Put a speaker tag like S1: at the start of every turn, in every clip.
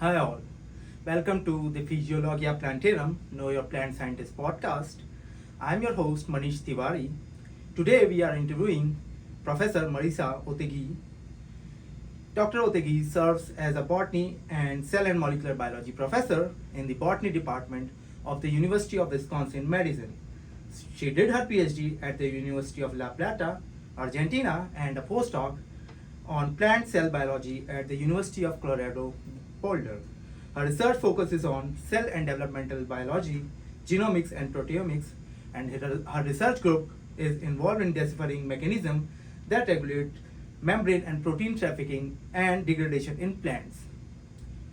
S1: Hi all, welcome to the Physiologia Plantarum, Know Your Plant Scientist podcast. I'm your host Manish Tiwari. Today we are interviewing Professor Marisa Otegui. Dr. Otegui serves as a botany and cell and molecular biology professor in the botany department of the University of Wisconsin Madison. She did her PhD at the University of La Plata, Argentina, and a postdoc on plant cell biology at the University of Colorado Boulder. Her research focuses on cell and developmental biology, genomics and proteomics, and her research group is involved in deciphering mechanisms that regulate membrane and protein trafficking and degradation in plants.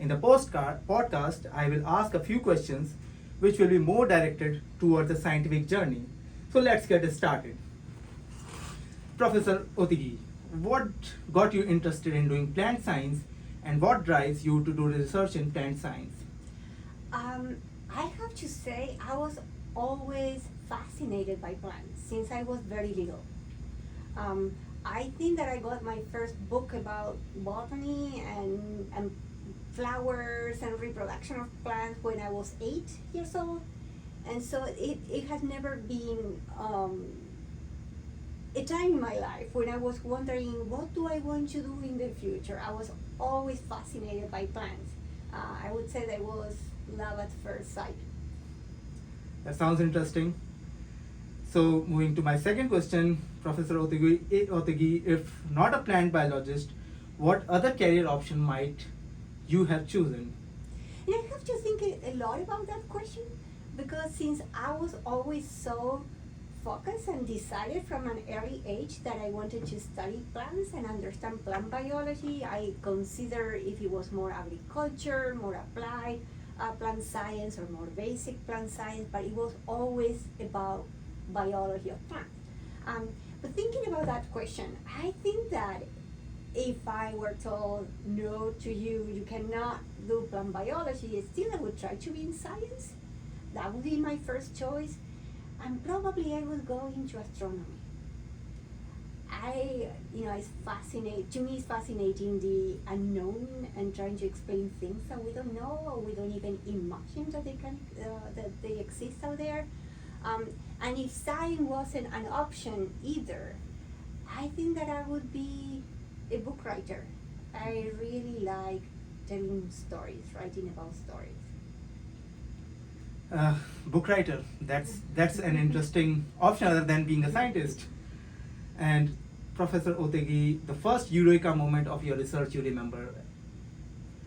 S1: In the podcast, I will ask a few questions which will be more directed towards the scientific journey. So let's get started. Professor Otegui, what got you interested in doing plant science and what drives you to do research in plant science?
S2: I have to say, I was always fascinated by plants since I was very little. I think that I got my first book about botany and flowers and reproduction of plants when I was 8 years old. And so it has never been a time in my life when I was wondering what do I want to do in the future. I was always fascinated by plants. I would say that was love at first sight.
S1: That sounds interesting. So moving to my second question, Professor Otegui, if not a plant biologist, what other career option might you have chosen?
S2: And I have to think a lot about that question because since I was always so focused and decided from an early age that I wanted to study plants and understand plant biology, I consider if it was more agriculture, more applied plant science, or more basic plant science, but it was always about biology of plants. But thinking about that question, I think that if I were told no to you, you cannot do plant biology, still I would try to be in science. That would be my first choice, and probably I would go into astronomy. It's fascinating. To me, it's fascinating the unknown and trying to explain things that we don't know or we don't even imagine that they exist out there. And if science wasn't an option either, I think that I would be a book writer. I really like telling stories, writing about stories.
S1: Book writer. That's an interesting option other than being a scientist. And Professor Otegui, the first eureka moment of your research you remember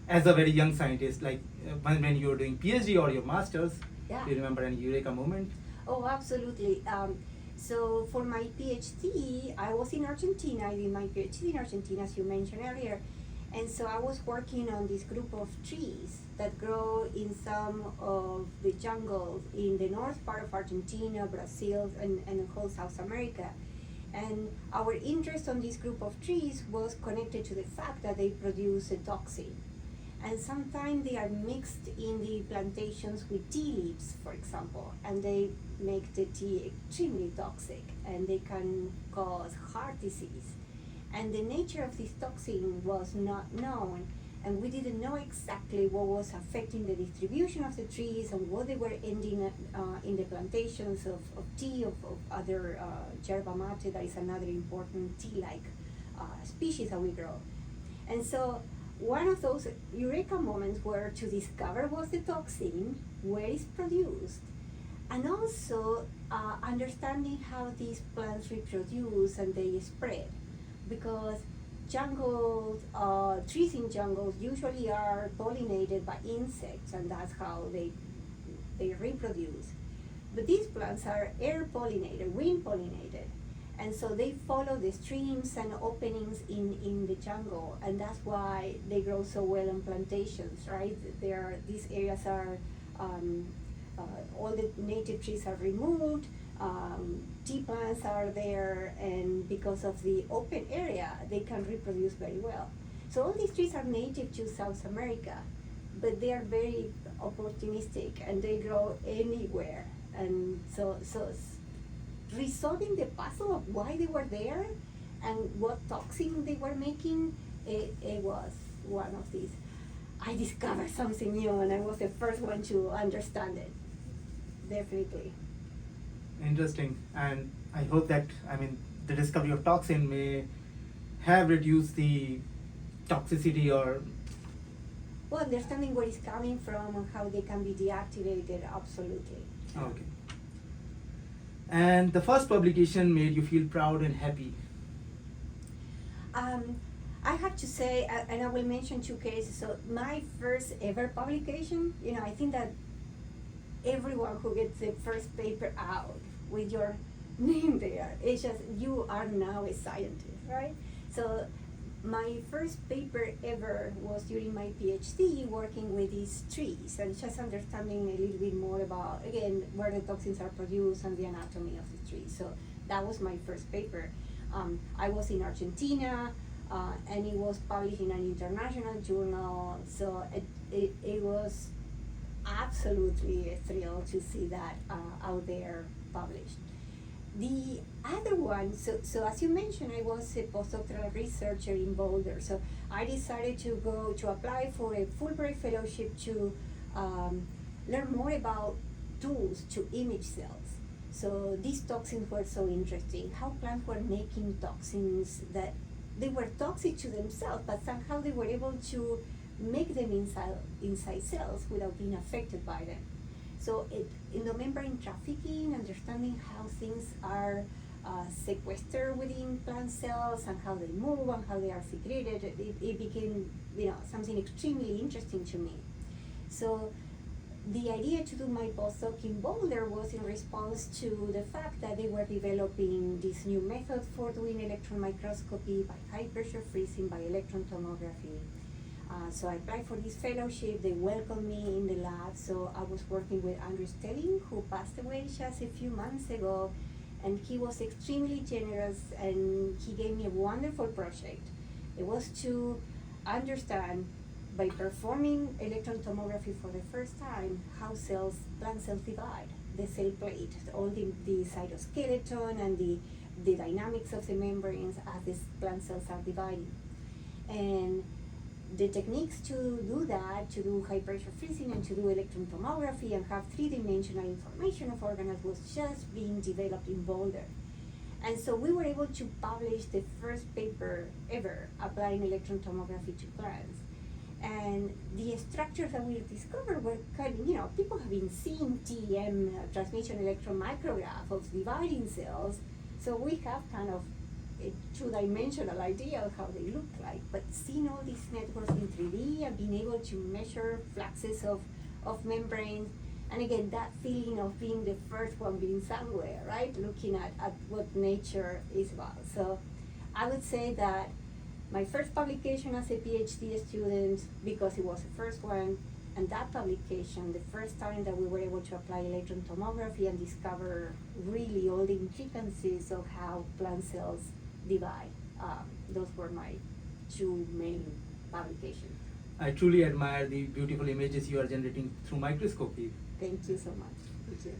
S1: as a very young scientist, like when you were doing PhD or your masters,
S2: Yeah.
S1: do you remember any eureka moment?
S2: Oh, absolutely. So for my PhD, I was in Argentina. I did my PhD in Argentina, as you mentioned earlier. And so I was working on this group of trees that grow in some of the jungles in the north part of Argentina, Brazil, and whole South America. And our interest on this group of trees was connected to the fact that they produce a toxin. And sometimes they are mixed in the plantations with tea leaves, for example, and they make the tea extremely toxic and they can cause heart disease. And the nature of this toxin was not known, and we didn't know exactly what was affecting the distribution of the trees and what they were ending in the plantations of tea, of other yerba mate, that is another important tea-like species that we grow. And so one of those eureka moments were to discover what's the toxin, where it's produced, and also understanding how these plants reproduce and they spread. Because trees in jungles usually are pollinated by insects, and that's how they reproduce. But these plants are air pollinated, wind pollinated, and so they follow the streams and openings in the jungle, and that's why they grow so well on plantations, right? These areas are all the native trees are removed. Tea plants are there, and because of the open area, they can reproduce very well. So all these trees are native to South America, but they are very opportunistic and they grow anywhere. And so resolving the puzzle of why they were there and what toxin they were making, it was one of these. I discovered something new, and I was the first one to understand it. Definitely.
S1: Interesting. And I hope that, I mean, the discovery of toxin may have reduced the toxicity or.
S2: Well, understanding where it's coming from and how they can be deactivated, absolutely.
S1: Okay. And the first publication made you feel proud and happy.
S2: I have to say, and I will mention two cases. So my first ever publication, I think that everyone who gets the first paper out with your name there, it's just, you are now a scientist, right? So my first paper ever was during my PhD working with these trees and just understanding a little bit more about, again, where the toxins are produced and the anatomy of the tree. So that was my first paper. I was in Argentina, and it was published in an international journal, so it was absolutely a thrill to see that out there published. The other one, so as you mentioned, I was a postdoctoral researcher in Boulder, so I decided to apply for a Fulbright fellowship to learn more about tools to image cells. So these toxins were so interesting, how plants were making toxins that they were toxic to themselves, but somehow they were able to make them inside cells without being affected by them. So in the membrane trafficking, understanding how things are sequestered within plant cells and how they move and how they are secreted, it became something extremely interesting to me. So the idea to do my postdoc in Boulder was in response to the fact that they were developing this new method for doing electron microscopy by high pressure freezing by electron tomography. So I applied for this fellowship, they welcomed me in the lab, so I was working with Andrew Stelling, who passed away just a few months ago, and he was extremely generous and he gave me a wonderful project. It was to understand, by performing electron tomography for the first time, how plant cells divide, the cell plate, all the cytoskeleton and the dynamics of the membranes as the plant cells are dividing. And the techniques to do that, to do high pressure freezing and to do electron tomography and have three-dimensional information of organelles was just being developed in Boulder. And so we were able to publish the first paper ever applying electron tomography to plants. And the structures that we discovered were kind of, people have been seeing TEM, transmission electron micrograph of dividing cells, so we have kind of a two-dimensional idea of how they look like, but seeing all these networks in 3D and being able to measure fluxes of membranes, and again, that feeling of being the first one being somewhere, right? Looking at what nature is about. So I would say that my first publication as a PhD student, because it was the first one, and that publication, the first time that we were able to apply electron tomography and discover really all the intricacies of how plant cells divide. Those were my two main publications.
S1: I truly admire the beautiful images you are generating through microscopy.
S2: Thank you so much. Thank you.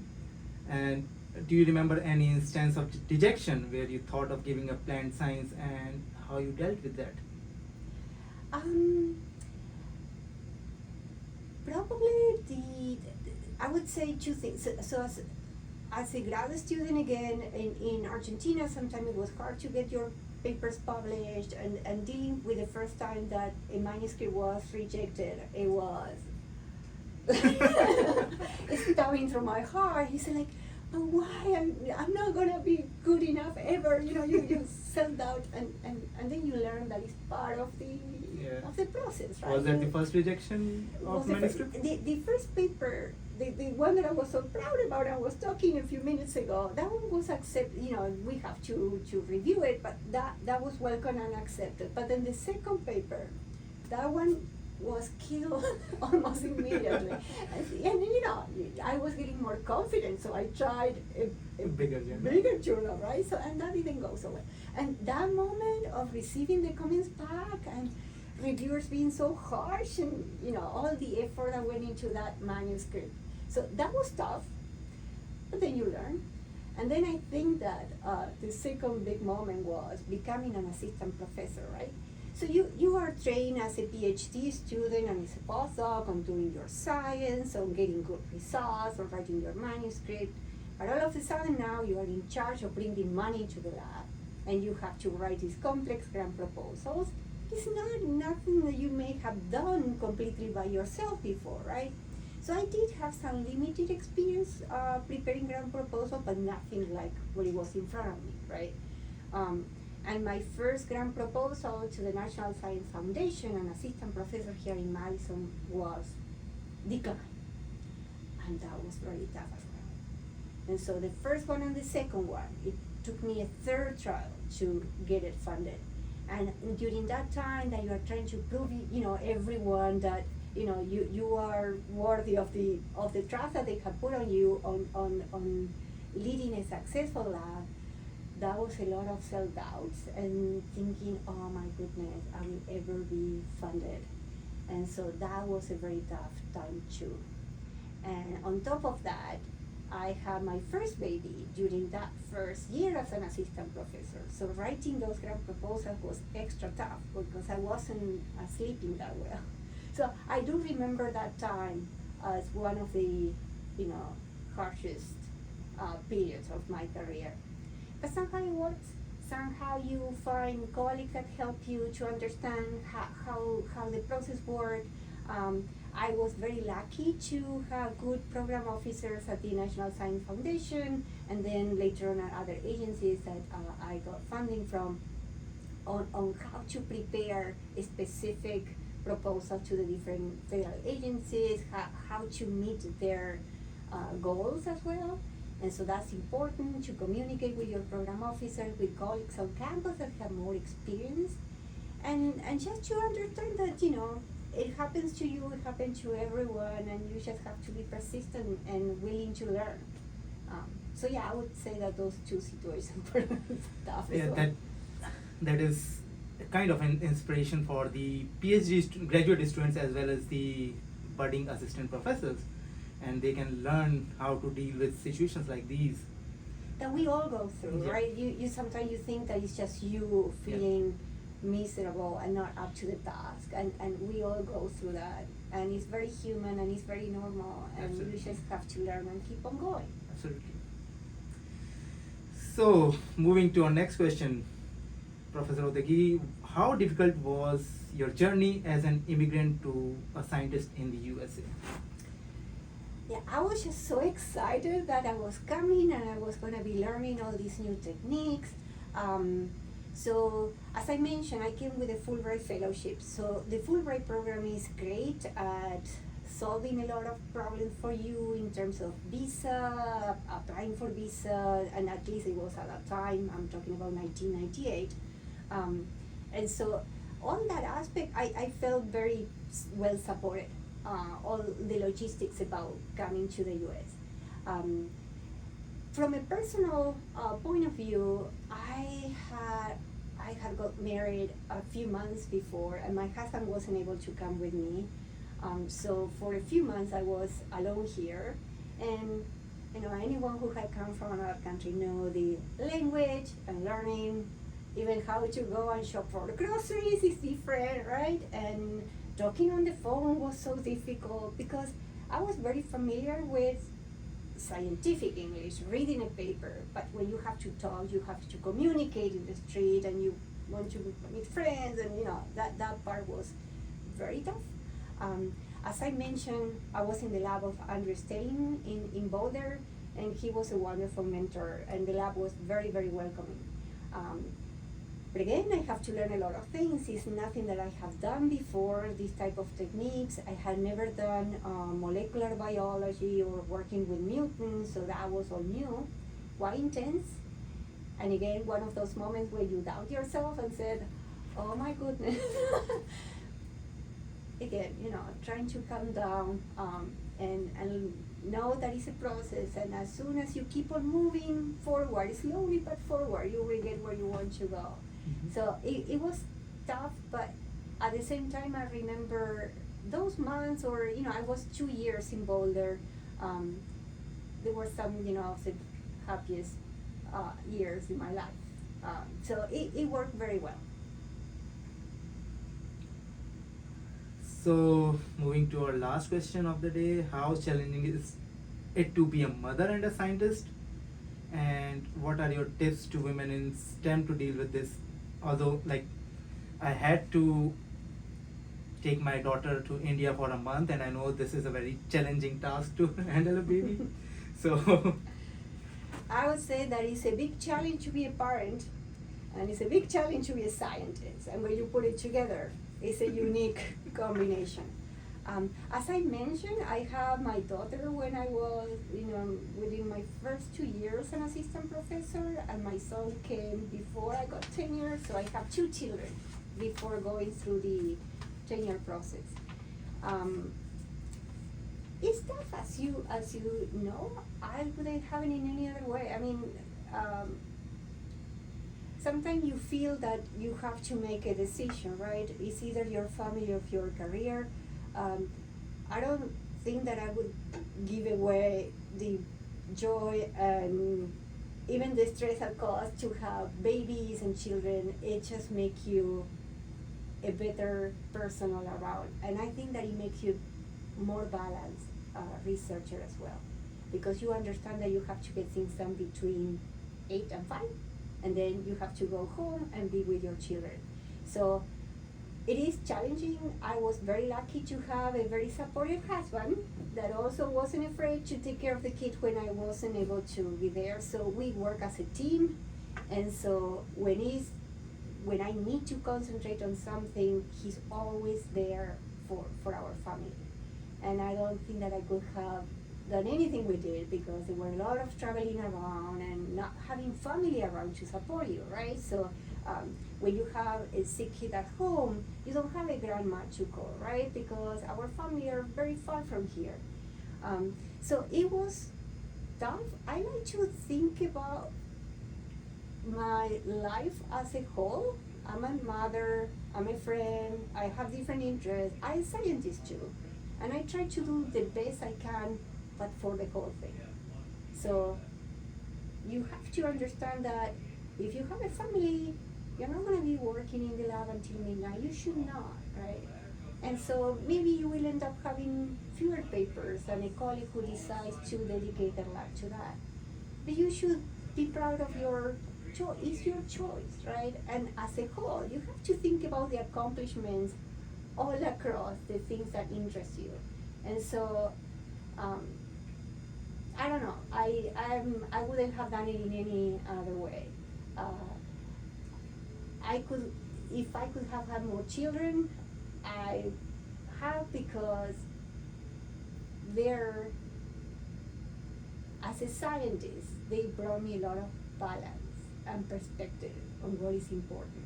S1: And do you remember any instance of dejection where you thought of giving up plant science and how you dealt with that?
S2: Probably I would say two things. So as a grad student, again, in Argentina, sometimes it was hard to get your papers published, and dealing with the first time that a manuscript was rejected, it was it's stabbing through my heart. He said, like, but why? I'm not gonna be good enough ever. You self-doubt, and then you learn that it's part of the process, right?
S1: Was that the first rejection of manuscript?
S2: The first paper, the one that I was so proud about, I was talking a few minutes ago, that one was accepted. We have to review it, but that was welcome and accepted. But then the second paper, that one was killed almost immediately. And I was getting more confident, so I tried a bigger journal, right? So, and that didn't go so well. And that moment of receiving the comments back and reviewers being so harsh, and all the effort that went into that manuscript, so that was tough, but then you learn. And then I think that the second big moment was becoming an assistant professor, right? So you are trained as a PhD student and as a postdoc on doing your science, on getting good results, on writing your manuscript. But all of a sudden now you are in charge of bringing money to the lab, and you have to write these complex grant proposals. It's not nothing that you may have done completely by yourself before, right? So I did have some limited experience preparing grant proposal, but nothing like what it was in front of me, right? And my first grant proposal to the National Science Foundation, an assistant professor here in Madison, was declined. And that was very tough as well. And so the first one and the second one, it took me a third trial to get it funded. And during that time that you are trying to prove, everyone that, you are worthy of the trust that they have put on you on leading a successful lab, that was a lot of self-doubts and thinking, oh my goodness, I will ever be funded. And so that was a very tough time too. And on top of that, I had my first baby during that first year as an assistant professor. So writing those grant proposals was extra tough because I wasn't sleeping that well. So I do remember that time as one of the, harshest periods of my career. But somehow it works. Somehow you find colleagues that help you to understand how the process works. I was very lucky to have good program officers at the National Science Foundation, and then later on at other agencies that I got funding from on how to prepare a specific proposal to the different federal agencies, how to meet their goals as well. And so that's important to communicate with your program officers, with colleagues on campus that have more experience, and just to understand that, it happens to you, it happens to everyone, and you just have to be persistent and willing to learn. So yeah, I would say that those two situations were tough as well.
S1: That is kind of an inspiration for the PhD graduate students as well as the budding assistant professors, and they can learn how to deal with situations like these.
S2: That we all go through,
S1: Yeah.
S2: right? You sometimes you think that it's just you feeling miserable and not up to the task, and we all go through that, and it's very human and it's very normal, and
S1: Absolutely.
S2: you just have to learn and keep on going.
S1: Absolutely. So, moving to our next question, Professor Otegui, how difficult was your journey as an immigrant to a scientist in the USA?
S2: Yeah, I was just so excited that I was coming and I was going to be learning all these new techniques. So, as I mentioned, I came with a Fulbright fellowship. So, the Fulbright program is great at solving a lot of problems for you in terms of visa, applying for visa, and at least it was at that time, I'm talking about 1998. And so, on that aspect, I felt very well supported. All the logistics about coming to the US. From a personal point of view, I had got married a few months before, and my husband wasn't able to come with me. So for a few months, I was alone here, and anyone who had come from another country know the language and learning, even how to go and shop for the groceries is different, right? And talking on the phone was so difficult because I was very familiar with scientific English, reading a paper, but when you have to talk, you have to communicate in the street, and you want to meet friends, and that part was very tough. As I mentioned, I was in the lab of Andrew Stein in Boulder, and he was a wonderful mentor, and the lab was very, very welcoming. But again, I have to learn a lot of things. It's nothing that I have done before, these type of techniques. I had never done molecular biology or working with mutants, so that was all new, quite intense. And again, one of those moments where you doubt yourself and said, oh my goodness. Again, trying to calm down and know that it's a process, and as soon as you keep on moving forward, slowly but forward, you will get where you want to go.
S1: Mm-hmm.
S2: So it was tough, but at the same time, I remember those months, or I was 2 years in Boulder. There were some of the happiest years in my life. So it worked very well.
S1: So, moving to our last question of the day, how challenging is it to be a mother and a scientist? And what are your tips to women in STEM to deal with this? Although, like, I had to take my daughter to India for a month, and I know this is a very challenging task to handle a baby. So,
S2: I would say that it's a big challenge to be a parent, and it's a big challenge to be a scientist. And when you put it together, it's a unique combination. As I mentioned, I have my daughter when I was, within my first 2 years an assistant professor, and my son came before I got tenure. So I have 2 children before going through the tenure process. It's tough, as you know. I wouldn't have it in any other way. I mean, sometimes you feel that you have to make a decision, right? It's either your family or your career. I don't think that I would give away the joy and even the stress it costs to have babies and children. It just makes you a better person all around. And I think that it makes you more balanced researcher as well, because you understand that you have to get things done between 8 and 5, and then you have to go home and be with your children. So it is challenging. I was very lucky to have a very supportive husband that also wasn't afraid to take care of the kids when I wasn't able to be there. So we work as a team, and so when I need to concentrate on something, he's always there for our family. And I don't think that I could have done anything we did, because there were a lot of traveling around and not having family around to support you, right? So when you have a sick kid at home, you don't have a grandma to call, right? Because our family are very far from here. So it was tough. I like to think about my life as a whole. I'm a mother, I'm a friend, I have different interests. I'm a scientist too. And I try to do the best I can, but for the whole thing. So you have to understand that if you have a family, you're not going to be working in the lab until midnight. You should not, right? And so maybe you will end up having fewer papers than a colleague who decides to dedicate their life to that. But you should be proud of your choice. It's your choice, right? And as a whole, you have to think about the accomplishments all across the things that interest you. And so I don't know, I wouldn't have done it in any other way. If I could have had more children, I have, because they're, as a scientist, they brought me a lot of balance and perspective on what is important.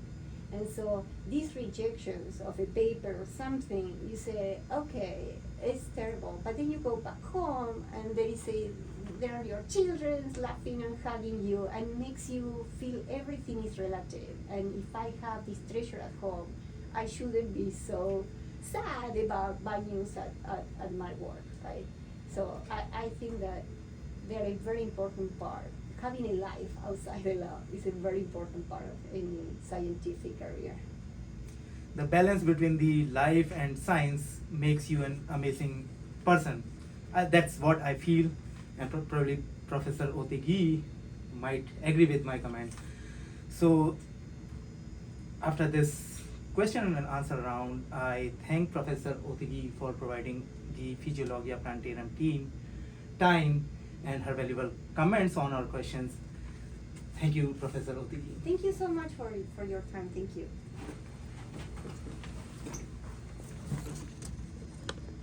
S2: And so these rejections of a paper or something, you say, okay, it's terrible. But then you go back home and there are your children laughing and hugging you, and makes you feel everything is relative. And if I have this treasure at home, I shouldn't be so sad about bad news at my work, right? So I think that they're a very important part. Having a life outside the lab is a very important part of any scientific career.
S1: the balance between the life and science makes you an amazing person. That's what I feel, and probably Professor Otegui might agree with my comment. So, after this question and answer round, I thank Professor Otegui for providing the Physiologia Plantarum team time and her valuable comments on our questions. Thank you, Professor Otegui.
S2: Thank you so much for your time. Thank you.